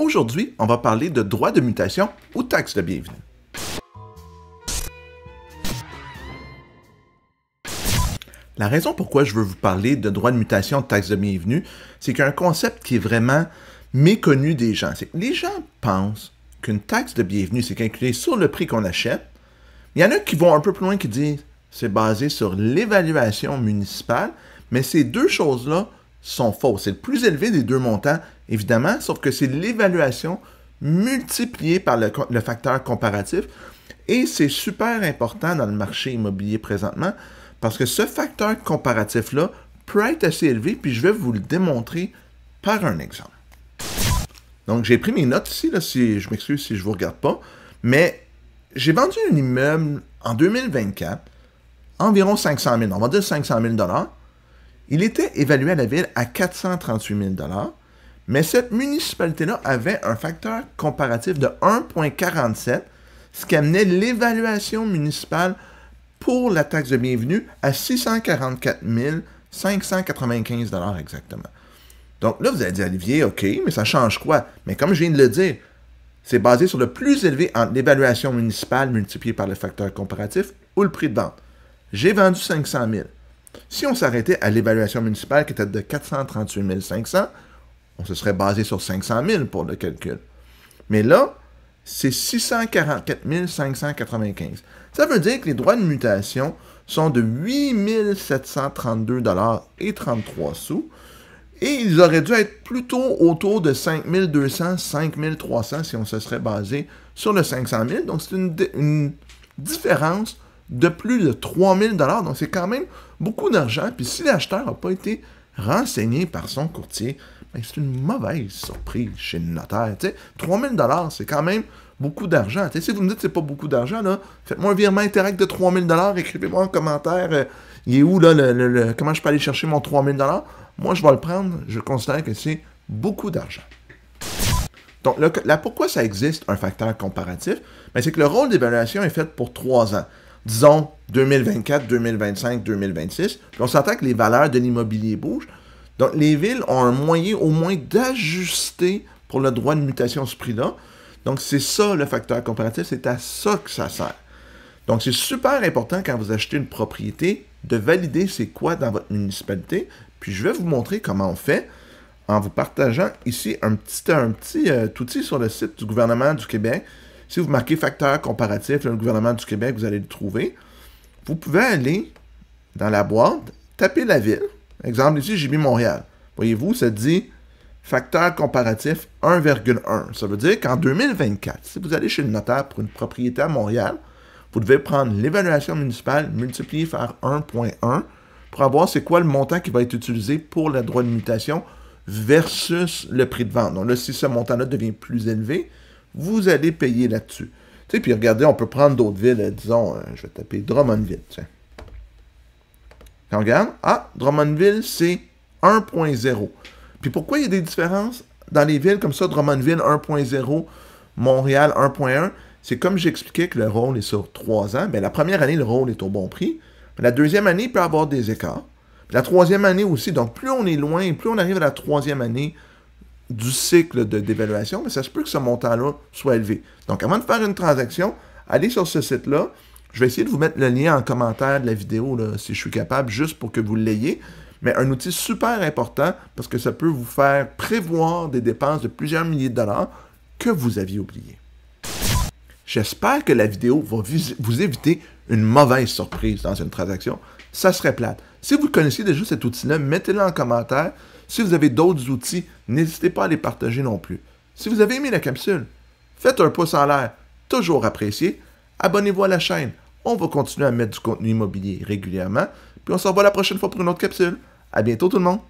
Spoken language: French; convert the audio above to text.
Aujourd'hui, on va parler de droits de mutation ou taxes de bienvenue. La raison pourquoi je veux vous parler de droits de mutation, de taxes de bienvenue, c'est qu'il y a un concept qui est vraiment méconnu des gens. C'est que les gens pensent qu'une taxe de bienvenue, c'est calculé sur le prix qu'on achète. Il y en a qui vont un peu plus loin qui disent c'est basé sur l'évaluation municipale, mais ces deux choses-là sont fausses. C'est le plus élevé des deux montants, évidemment, sauf que c'est l'évaluation multipliée par le facteur comparatif. Et c'est super important dans le marché immobilier présentement, parce que ce facteur comparatif-là peut être assez élevé, puis je vais vous le démontrer par un exemple. Donc, j'ai pris mes notes ici, là, je m'excuse si je ne vous regarde pas, mais j'ai vendu un immeuble en 2024, environ 500 000, on va dire 500 000 $. Il était évalué à la ville à 438 000 $, mais cette municipalité-là avait un facteur comparatif de 1,47, ce qui amenait l'évaluation municipale pour la taxe de bienvenue à 644 595 $ exactement. Donc là, vous allez dire, Olivier, OK, mais ça change quoi? Mais comme je viens de le dire, c'est basé sur le plus élevé entre l'évaluation municipale multipliée par le facteur comparatif ou le prix de vente. J'ai vendu 500 000. Si on s'arrêtait à l'évaluation municipale qui était de 438 500, on se serait basé sur 500 000 pour le calcul. Mais là, c'est 644 595. Ça veut dire que les droits de mutation sont de 8 732 $ et 33 sous. Et ils auraient dû être plutôt autour de 5 200, 5 300 si on se serait basé sur le 500 000. Donc, c'est une différence de plus de 3 000 $. Donc, c'est quand même beaucoup d'argent. Puis, si l'acheteur n'a pas été renseigné par son courtier, ben, c'est une mauvaise surprise chez le notaire. 3 000 $, c'est quand même beaucoup d'argent. Si vous me dites que ce n'est pas beaucoup d'argent, faites-moi un virement Interact de 3 000 $, écrivez-moi en commentaire, il est où, là, comment je peux aller chercher mon 3 000 $? Moi, je vais le prendre, je considère que c'est beaucoup d'argent. Donc, là, pourquoi ça existe, un facteur comparatif? Ben, c'est que le rôle d'évaluation est fait pour 3 ans. Disons 2024, 2025, 2026. Puis on s'entend que les valeurs de l'immobilier bougent. Donc, les villes ont un moyen au moins d'ajuster pour le droit de mutation ce prix-là. Donc, c'est ça le facteur comparatif, c'est à ça que ça sert. Donc, c'est super important quand vous achetez une propriété de valider c'est quoi dans votre municipalité. Puis, je vais vous montrer comment on fait en vous partageant ici un petit outil sur le site du gouvernement du Québec. Si vous marquez facteur comparatif, le gouvernement du Québec, vous allez le trouver. Vous pouvez aller dans la boîte, taper la ville. Exemple, ici, j'ai mis Montréal. Voyez-vous, ça dit facteur comparatif 1,1. Ça veut dire qu'en 2024, si vous allez chez le notaire pour une propriété à Montréal, vous devez prendre l'évaluation municipale multipliée par 1,1 pour avoir c'est quoi le montant qui va être utilisé pour le droit de mutation versus le prix de vente. Donc là, si ce montant-là devient plus élevé, vous allez payer là-dessus. Puis regardez, on peut prendre d'autres villes, disons, je vais taper Drummondville, tiens. Quand on regarde, Drummondville, c'est 1,0. Puis pourquoi il y a des différences dans les villes comme ça, Drummondville 1,0, Montréal 1,1? C'est comme j'expliquais que le rôle est sur 3 ans. Bien, la première année, le rôle est au bon prix. Mais la deuxième année, il peut y avoir des écarts. Puis la troisième année aussi. Donc, plus on est loin, plus on arrive à la troisième année du cycle d'évaluation, mais ça se peut que ce montant-là soit élevé. Donc, avant de faire une transaction, allez sur ce site-là. Je vais essayer de vous mettre le lien en commentaire de la vidéo, là, si je suis capable, juste pour que vous l'ayez. Mais un outil super important parce que ça peut vous faire prévoir des dépenses de plusieurs milliers de dollars que vous aviez oubliées. J'espère que la vidéo va vous éviter une mauvaise surprise dans une transaction. Ça serait plate. Si vous connaissiez déjà cet outil-là, mettez-le en commentaire. Si vous avez d'autres outils, n'hésitez pas à les partager non plus. Si vous avez aimé la capsule, faites un pouce en l'air, toujours apprécié. Abonnez-vous à la chaîne. On va continuer à mettre du contenu immobilier régulièrement. Puis on se revoit la prochaine fois pour une autre capsule. À bientôt tout le monde!